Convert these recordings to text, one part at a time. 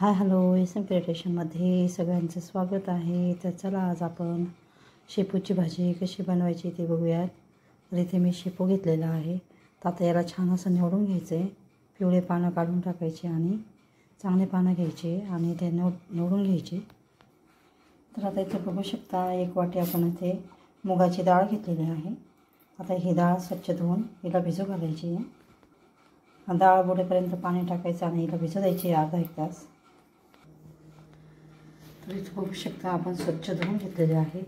Hi hello SM क्रिएटेशनमध्ये सगळ्यांचं स्वागत आहे। तर चला आज आपण शेपूची भाजी कशी बनवायची ते बघूयात। तर इथे मी शेपू घेतलेला आहे। तर आता याला छान असं निवडून घ्यायचं आहे। पिवळे पानं काढून टाकायचे आणि चांगले पानं घ्यायचे आणि ते निवडून घ्यायचे। तर आता इथे बघू शकता एक वाटी आपण इथे मुगाची डाळ घेतलेली आहे। आता ही डाळ स्वच्छ धुवून हिला भिजू घालायची आहे। डाळ बुडेपर्यंत पाणी टाकायचं आणि हिला भिजू द्यायची अर्धा एक तास। तर इथे बघू शकता आपण स्वच्छ धुवून घेतलेले आहे।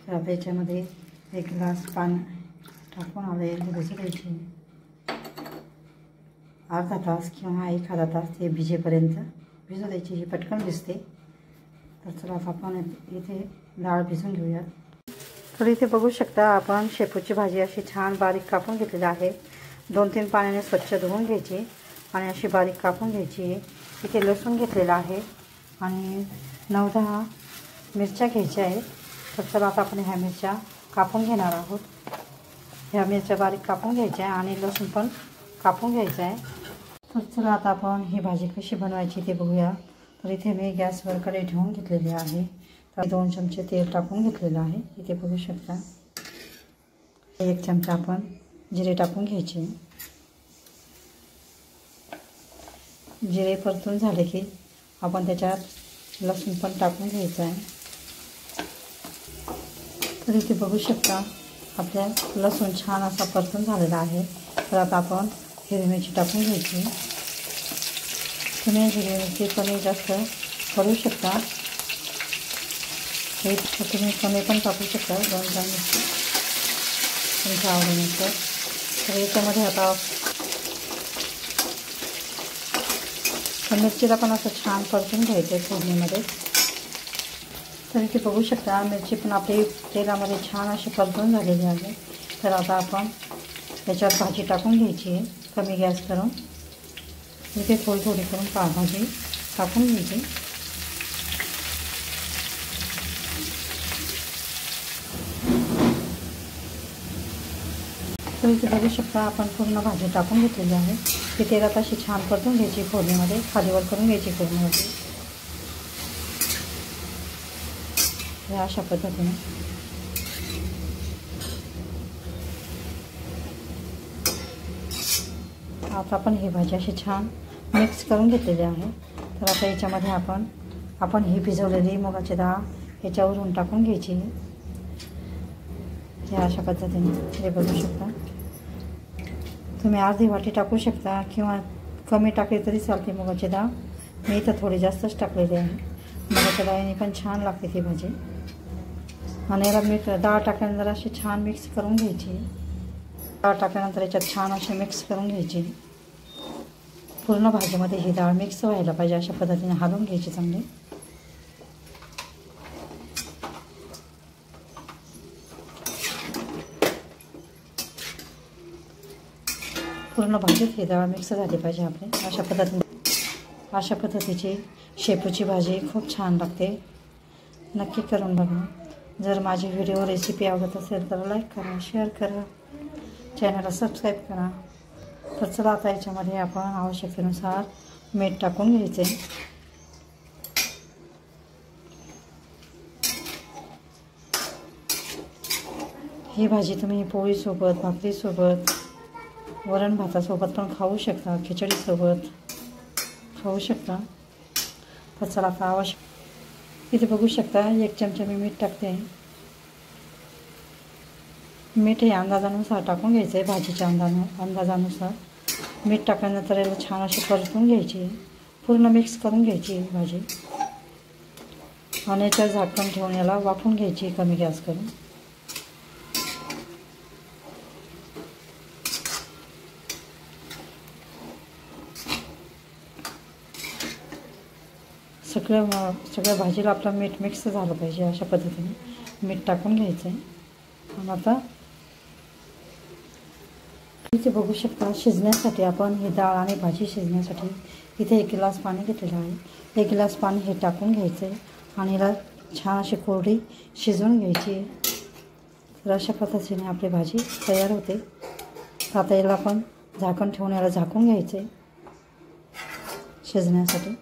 तर आता याच्यामध्ये एक ग्लास पाणी टाकून आले भिजू द्यायचे अर्धा तास किंवा एखादा तास ते भिजेपर्यंत भिजू द्यायची। ही पटकन भिजते। तर चला आपण इथे डाळ भिजून घेऊयात। तर इथे बघू शकता आपण शेपूची भाजी अशी छान बारीक कापून घेतलेली आहे। 2-3 पाण्याने स्वच्छ धुवून घ्यायची आणि अशी बारीक कापून घ्यायची। इथे लसूण घेतलेला आहे आणि 9-10 मिरच्या घ्यायच्या आहेत। तर चला आता आपण ह्या मिरच्या कापून घेणार आहोत। ह्या मिरच्या बारीक कापून घ्यायच्या आणि लसूण पण कापून घ्यायचं आहे। तर चला आता आपण ही भाजी कशी बनवायची ते बघूया। तर इथे मी गॅसवर कढई ठेवून घेतलेली आहे। तर 2 चमचे तेल टाकून घेतलेलं आहे। इथे बघू शकता 1 चमचा आपण जिरे टाकून घ्यायचे। जिरे परतून झाले की आपण त्याच्यात लसूण पण टाकून घ्यायचं आहे। तर इथे बघू शकता आपल्या लसूण छान असा परतून झालेला आहे। तर आता आपण हिरवी मिरची टाकून घ्यायची। तुम्ही हिरवी मिरची कमी जास्त करू शकता। हे तुम्ही कमी पण टाकू शकता 2-4 मिरची तुमच्या आवडीनुसार। तर याच्यामध्ये आता मिरचीला पण असं छान परतून घ्यायचं आहे फोडणीमध्ये। तर इथे बघू शकता मिरची पण आपली तेलामध्ये छान अशी परतून झालेली आहे। तर आता आपण त्याच्यात भाजी टाकून घ्यायची आहे कमी गॅस करून। इथे थोडी करून भाजी टाकून घ्यायची। तर इथे बघू शकता आपण पूर्ण भाजी टाकून घेतलेली आहे। ती तेलात अशी छान परतून घ्यायची फोडणीमध्ये खालीवर करून घ्यायची फोडणीमध्ये अशा पद्धतीने। आता आपण ही भाजी अशी छान मिक्स करून घेतलेली आहे। तर आता याच्यामध्ये आपण ही भिजवलेली मुगाची डाळ ह्याच्यावरून टाकून घ्यायची हे अशा पद्धतीने। हे बघू शकता तुम्ही अर्धी वाटी टाकू शकता किंवा कमी टाकली तरी चालते मुगाची डाळ। मी इथं थोडी जास्तच टाकलेली आहे। मुगाच्या डाळीने पण छान लागते ती भाजी। आणि याला डाळ टाकल्यानंतर अशी छान मिक्स करून घ्यायची। डाळ टाकल्यानंतर याच्यात छान अशी मिक्स करून घ्यायची। पूर्ण भाजीमध्ये ही डाळ मिक्स व्हायला पाहिजे अशा पद्धतीने हलवून घ्यायची चांगली। पूर्ण भाजीत ही डाळ मिक्स झाली पाहिजे आपली अशा पद्धतीची शेपूची भाजी खूप छान लागते। नक्की करून बघा। जर माझी व्हिडिओ रेसिपी आवडत असेल तर लाईक करा, शेअर करा, चॅनलला सबस्क्राईब करा। तर चला आता याच्यामध्ये आपण आवश्यकतेनुसार मीठ टाकून घ्यायचे। ही भाजी तुम्ही पोळीसोबत, भाकरीसोबत, वरण भातासोबत पण खाऊ शकता, खिचडीसोबत खाऊ शकता। तर चला आता इथे बघू शकता 1 चमचा मी मीठ टाकते। मीठ हे अंदाजानुसार टाकून घ्यायचं आहे भाजीच्या अंदाजानुसार। मीठ टाकल्यानंतर याला छान अशी परतून घ्यायची, पूर्ण मिक्स करून घ्यायची भाजी आणि याच्यावर झाकण ठेवून याला वाफवून घ्यायची कमी गॅस करून। सगळ्या भाजीला आपलं मीठ मिक्स झालं पाहिजे अशा पद्धतीने मीठ टाकून घ्यायचं आहे। आणि आता इथे बघू शकता शिजण्यासाठी आपण ही डाळ आणि भाजी शिजण्यासाठी इथे 1 ग्लास पाणी घेतलेलं आहे। 1 ग्लास पाणी हे टाकून घ्यायचं आहे आणि याला छान अशी कोरडी शिजवून घ्यायची। तर अशा पद्धतीने आपली भाजी तयार होते। आता याला आपण झाकण ठेवून याला झाकून घ्यायचं आहे शिजण्यासाठी।